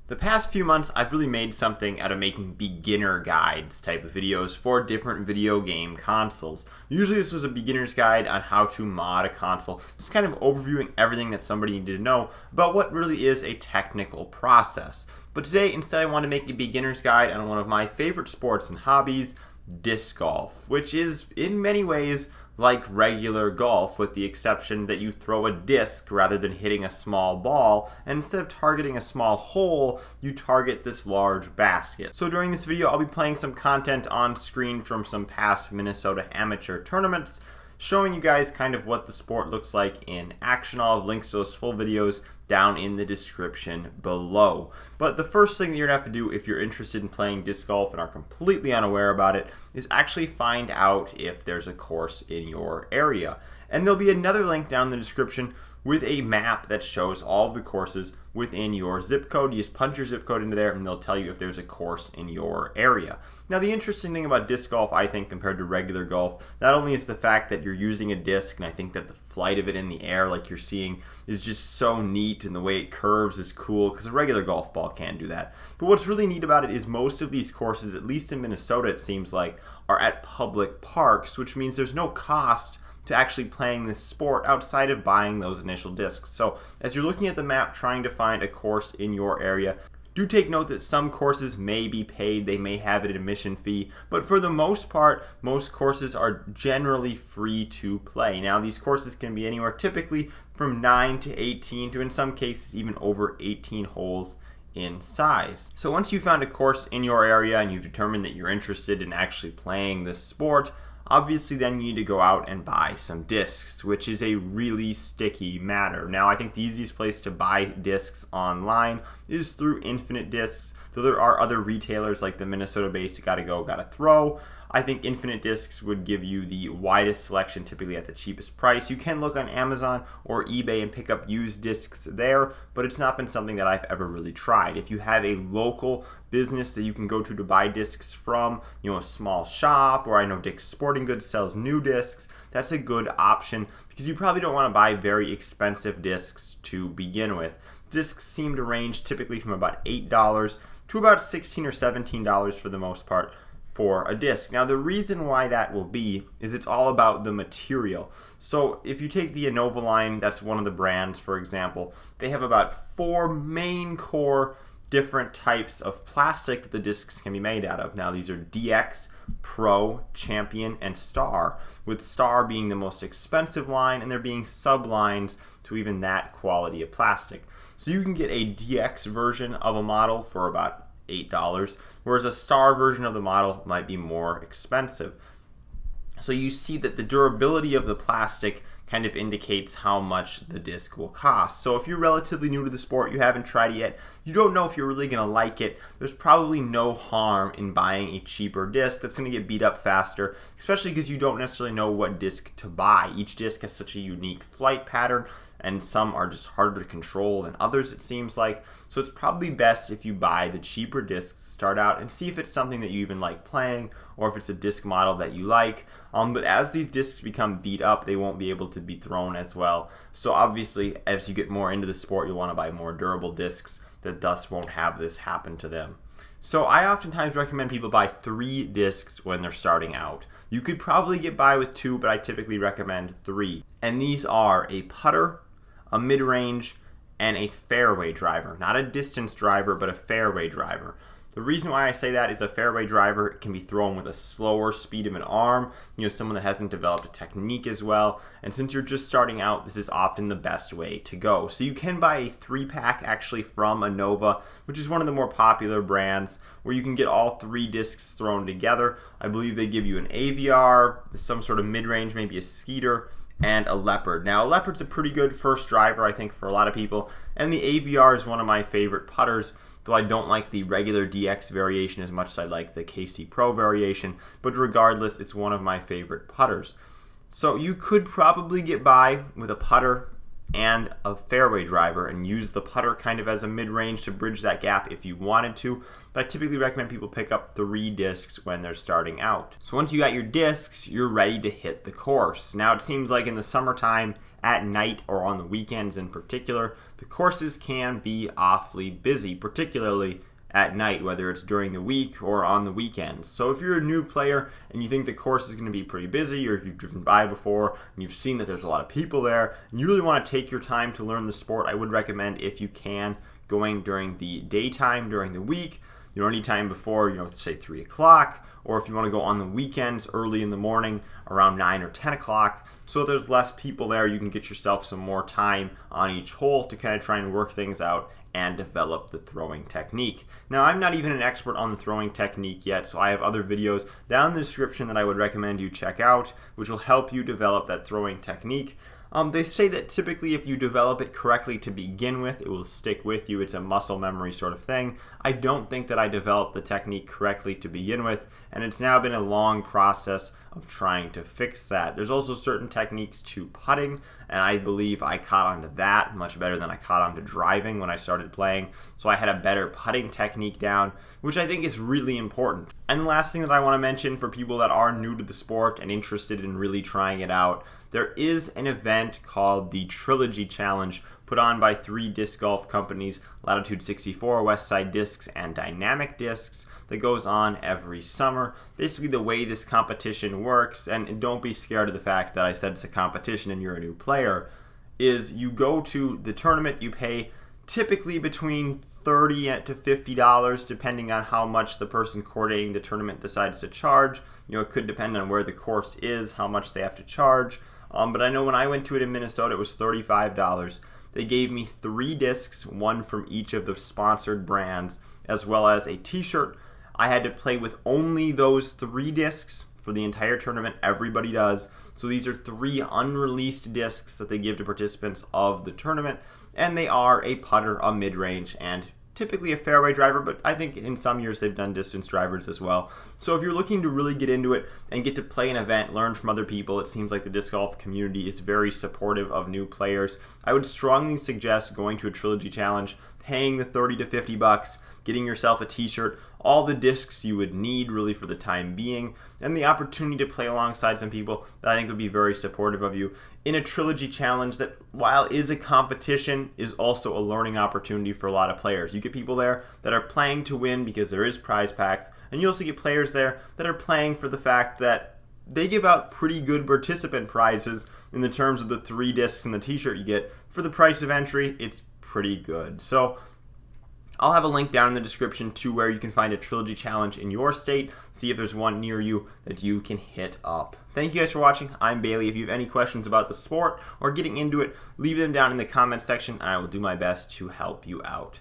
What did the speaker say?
The past few months, I've really made something out of making beginner guides type of videos for different video game consoles. Usually this was a beginner's guide on how to mod a console, just kind of overviewing everything that somebody needed to know about what really is a technical process. But today, instead, I want to make a beginner's guide on one of my favorite sports and hobbies, disc golf, which is in many ways like regular golf, with the exception that you throw a disc rather than hitting a small ball, and instead of targeting a small hole, you target this large basket. So during this video, I'll be playing some content on screen from some past Minnesota amateur tournaments, showing you guys kind of what the sport looks like in action. I'll have links to those full videos down in the description below. But the first thing that you're gonna have to do if you're interested in playing disc golf and are completely unaware about it is actually find out if there's a course in your area. And there'll be another link down in the description with a map that shows all of the courses within your zip code. You just punch your zip code into there and they'll tell you if there's a course in your area. Now, the interesting thing about disc golf, I think, compared to regular golf, not only is the fact that you're using a disc, and I think that the flight of it in the air like you're seeing is just so neat, and the way it curves is cool, because a regular golf ball can't do that. But what's really neat about it is most of these courses, at least in Minnesota it seems like, are at public parks, which means there's no cost to actually playing this sport outside of buying those initial discs. So as you're looking at the map trying to find a course in your area, do take note that some courses may be paid, they may have an admission fee, but for the most part, most courses are generally free to play. Now, these courses can be anywhere typically from 9 to 18 to, in some cases, even over 18 holes in size. So once you've found a course in your area and you've determined that you're interested in actually playing this sport, obviously then you need to go out and buy some discs, which is a really sticky matter. Now, I think the easiest place to buy discs online is through Infinite Discs, though there are other retailers like the Minnesota-based Gotta Go, Gotta Throw. I think Infinite Discs would give you the widest selection, typically at the cheapest price. You can look on Amazon or eBay and pick up used discs there, but it's not been something that I've ever really tried. If you have a local business that you can go to buy discs from, a small shop, or I know Dick's Sporting Goods sells new discs, that's a good option because you probably don't want to buy very expensive discs to begin with. Discs seem to range typically from about $8 to about $16 or $17 for the most part for a disc. Now, the reason why that will be is it's all about the material. So if you take the Innova line, that's one of the brands, for example, they have about 4 main core different types of plastic that the discs can be made out of. Now, these are DX, Pro, Champion, and Star, with Star being the most expensive line and there being sublines to even that quality of plastic. So you can get a DX version of a model for about $8, whereas a Star version of the model might be more expensive. So you see that the durability of the plastic kind of indicates how much the disc will cost. So if you're relatively new to the sport, you haven't tried it yet, you don't know if you're really going to like it, there's probably no harm in buying a cheaper disc that's going to get beat up faster, especially because you don't necessarily know what disc to buy. Each disc has such a unique flight pattern, and some are just harder to control than others, it seems like. So it's probably best if you buy the cheaper discs to start out and see if it's something that you even like playing, or if it's a disc model that you like. But as these discs become beat up, they won't be able to be thrown as well. So obviously, as you get more into the sport, you'll want to buy more durable discs that thus won't have this happen to them. So I oftentimes recommend people buy 3 discs when they're starting out. You could probably get by with 2, but I typically recommend 3. And these are a putter, a mid-range, and a fairway driver. Not a distance driver, but a fairway driver. The reason why I say that is a fairway driver can be thrown with a slower speed of an arm, someone that hasn't developed a technique as well. And since you're just starting out, this is often the best way to go. So you can buy a 3-pack actually from Innova, which is one of the more popular brands, where you can get all 3 discs thrown together. I believe they give you an AVR, some sort of mid-range, maybe a Skeeter, and a Leopard. Now, a Leopard's a pretty good first driver, I think, for a lot of people, and the AVR is one of my favorite putters, though I don't like the regular DX variation as much as I like the KC Pro variation, but regardless, it's one of my favorite putters. So you could probably get by with a putter and a fairway driver and use the putter kind of as a mid-range to bridge that gap if you wanted to, but I typically recommend people pick up 3 discs when they're starting out. So once you got your discs, you're ready to hit the course. Now, it seems like in the summertime at night or on the weekends in particular, the courses can be awfully busy, particularly at night, whether it's during the week or on the weekends. So if you're a new player and you think the course is going to be pretty busy, or you've driven by before and you've seen that there's a lot of people there, and you really want to take your time to learn the sport, I would recommend, if you can, going during the daytime during the week. Anytime before, say 3 o'clock, or if you want to go on the weekends early in the morning around 9 or 10 o'clock, so that there's less people there, you can get yourself some more time on each hole to kind of try and work things out and develop the throwing technique. Now, I'm not even an expert on the throwing technique yet, so I have other videos down in the description that I would recommend you check out, which will help you develop that throwing technique. They say that typically if you develop it correctly to begin with, it will stick with you. It's a muscle memory sort of thing. I don't think that I developed the technique correctly to begin with, and it's now been a long process of trying to fix that. There's also certain techniques to putting, and I believe I caught on to that much better than I caught on to driving when I started playing. So I had a better putting technique down, which I think is really important. And the last thing that I want to mention for people that are new to the sport and interested in really trying it out, there is an event called the Trilogy Challenge put on by 3 disc golf companies, Latitude 64, Westside Discs, and Dynamic Discs, that goes on every summer. Basically, the way this competition works, and don't be scared of the fact that I said it's a competition and you're a new player, is you go to the tournament, you pay typically between $30 to $50, depending on how much the person coordinating the tournament decides to charge. It could depend on where the course is, how much they have to charge. But I know when I went to it in Minnesota, it was $35. They gave me 3 discs, one from each of the sponsored brands, as well as a t-shirt. I had to play with only those 3 discs for the entire tournament. Everybody does. So these are 3 unreleased discs that they give to participants of the tournament, and they are a putter, a mid-range, and typically a fairway driver, but I think in some years they've done distance drivers as well. So if you're looking to really get into it and get to play an event, learn from other people, it seems like the disc golf community is very supportive of new players. I would strongly suggest going to a Trilogy Challenge, paying the $30 to $50, getting yourself a t-shirt, all the discs you would need really for the time being, and the opportunity to play alongside some people that I think would be very supportive of you in a Trilogy Challenge that, while is a competition, is also a learning opportunity for a lot of players. You get people there that are playing to win because there is prize packs, and you also get players there that are playing for the fact that they give out pretty good participant prizes in the terms of the 3 discs and the t-shirt you get. For the price of entry, it's pretty good. So I'll have a link down in the description to where you can find a Trilogy Challenge in your state. See if there's one near you that you can hit up. Thank you guys for watching. I'm Bailey. If you have any questions about the sport or getting into it, leave them down in the comments section, and I will do my best to help you out.